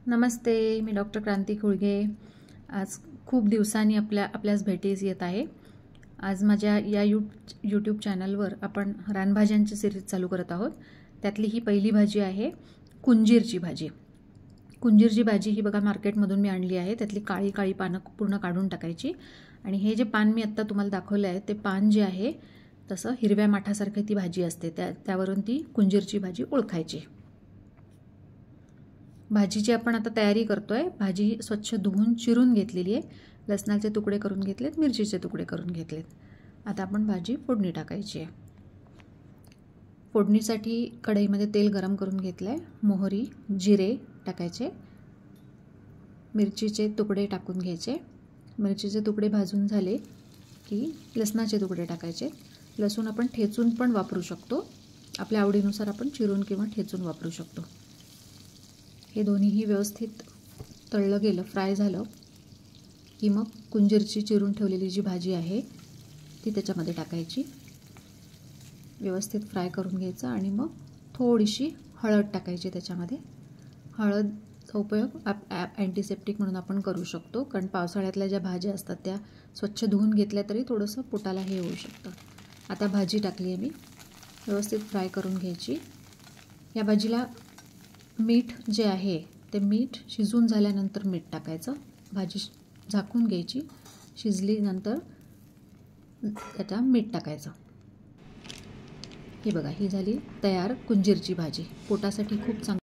नमस्ते, मी doctor क्रांती खुळगे। आज खूप दिवसांनी आपल्यास भेटीस येत आहे। आज माझ्या या यूट्यूब चॅनलवर आपण रानभाज्यांची सिरीज चालू करत आहोत। त्यातली ही पहिली भाजी आहे कुंजीरची भाजी। कुंजीरची भाजी ही बघा मार्केटमधून मी आणली आहे। त्यातली काळी काळी पानं पूर्ण काढून टाकायची आणि हे जे पान मी आता तुम्हाला दाखवले आहे ते पान जे आहे तसं हिरव्या माठासारखी ती भाजी असते, त्यावरून ती कुंजीरची भाजी ओळखायची। भाजीची आपण आता तयारी करतोय। भाजी स्वच्छ धुवून चिरून घेतलेली आहे। लसणाचे तुकडे करून घेतलेत, मिरचीचे तुकडे करून घेतलेत। आता आपण भाजी फोडणी टाकायची आहे। फोडणीसाठी कढईमध्ये तेल गरम करून घेतलंय। मोहरी, जिरे टाकायचे, मिरचीचे तुकडे टाकून घ्यायचे। मिरचीचे तुकडे भाजून झाले की लसणाचे तुकडे टाकायचे। लसूण आपण ठेचून पण वापरू शकतो, आपल्या आवडीनुसार आपण चिरून किंवा ठेचून वापरू शकतो। हे दोन्हीही व्यवस्थित तळलं गेलं, फ्राय झालं की मग कुंजीरची चिरून ठेवलेली जी भाजी आहे ती त्याच्यामध्ये टाकायची, व्यवस्थित फ्राय करून घ्यायचं आणि मग थोडीशी हळद टाकायची त्याच्यामध्ये। हळदचा उपयोग अँटीसेप्टिक म्हणून आपण करू शकतो, कारण पावसाळ्यातल्या ज्या भाज्या असतात त्या स्वच्छ धुवून घेतल्या तरी थोडंसं पोटाला हे होऊ शकतं। आता भाजी टाकली आहे मी, व्यवस्थित फ्राय करून घ्यायची। या भाजीला मीठ जे आहे ते मीठ शिजून झाल्यानंतर मीठ टाकायचं। भाजी झाकून घ्यायची, शिजलीनंतर त्यात मीठ टाकायचं। हे बघा, ही झाली तयार कुंजीरची भाजी। पोटासाठी खूप चांगली